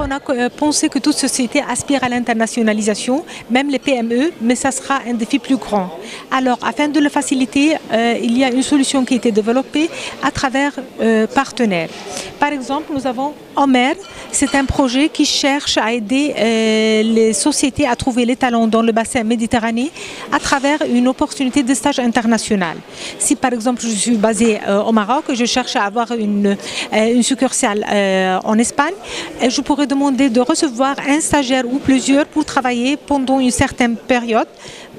on a pensé que toute société aspire à l'internationalisation, même les PME, mais ça sera un défi plus grand. Alors, afin de le faciliter, il y a une solution qui a été développée à travers partenaires. Par exemple, nous avons Omer, c'est un projet qui cherche à aider les sociétés à trouver les talents dans le bassin méditerranéen à travers une opportunité de stage international. Si par exemple je suis basée au Maroc et je cherche à avoir une succursale en Espagne, je pourrais demander de recevoir un stagiaire ou plusieurs pour travailler pendant une certaine période,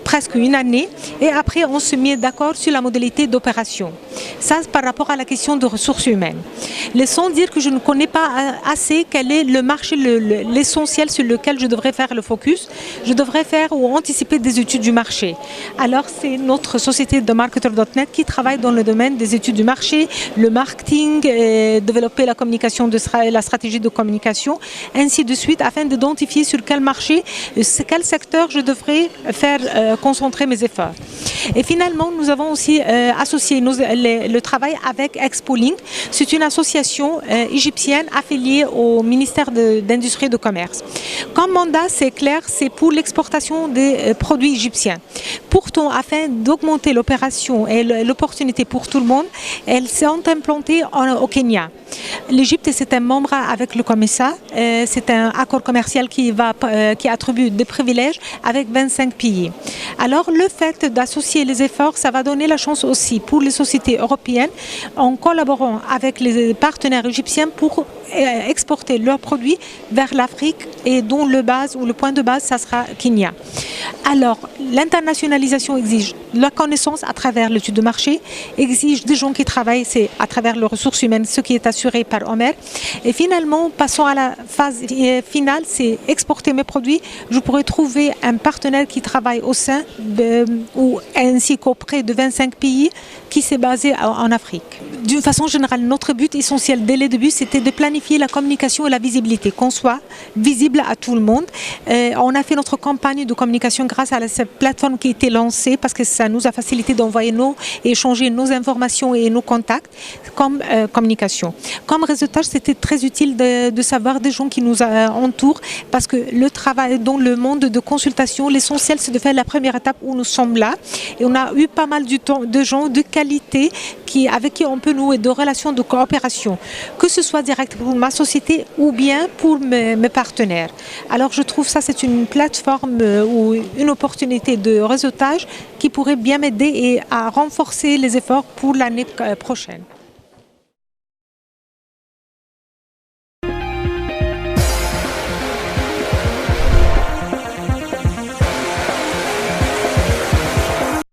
presque une année, et après on se met d'accord sur la modalité d'opération. Ça, par rapport à la question de ressources humaines. Laissons dire que je ne connais pas assez quel est le marché, l'essentiel sur lequel je devrais faire le focus. Je devrais faire ou anticiper des études du marché. Alors, c'est notre société de marketer.net qui travaille dans le domaine des études du marché, le marketing, développer la communication, la stratégie de communication, ainsi de suite, afin d'identifier sur quel marché, quel secteur je devrais faire concentrer mes efforts. Et finalement, nous avons aussi associé le travail avec Expoling. C'est une association égyptienne affiliée au ministère d'Industrie et de Commerce. Comme mandat, c'est clair, c'est pour l'exportation des produits égyptiens. Pourtant, afin d'augmenter l'opération et l'opportunité pour tout le monde, elles sont implantées au Kenya. L'Égypte, c'est un membre avec le COMESA. C'est un accord commercial qui attribue des privilèges avec 25 pays. Alors, le fait d'associer les efforts, ça va donner la chance aussi pour les sociétés européennes, en collaborant avec les partenaires égyptiens pour exporter leurs produits vers l'Afrique et dont le point de base, ça sera Kenya. Alors, l'internationalisation exige la connaissance à travers l'étude de marché, exige des gens qui travaillent, c'est à travers les ressources humaines, ce qui est assuré par Omer. Et finalement, passons à la phase finale, c'est exporter mes produits. Je pourrais trouver un partenaire qui travaille au sein ainsi qu'auprès de 25 pays qui s'est basé en Afrique. D'une façon générale, notre but essentiel dès le début, c'était de planifier la communication et la visibilité, qu'on soit visible à tout le monde. On a fait notre campagne de communication grâce à cette plateforme qui a été lancée parce que ça nous a facilité d'envoyer et échanger nos informations et nos contacts comme communication. Comme résultat, c'était très utile de savoir des gens qui nous entourent parce que le travail dans le monde de consultation, l'essentiel, c'est de faire la première étape où nous sommes là. Et on a eu pas mal de gens de qualité avec qui on peut nouer des relations de coopération, que ce soit direct pour ma société ou bien pour mes partenaires. Alors je trouve ça, c'est une plateforme ou une opportunité de réseautage qui pourrait bien m'aider et à renforcer les efforts pour l'année prochaine.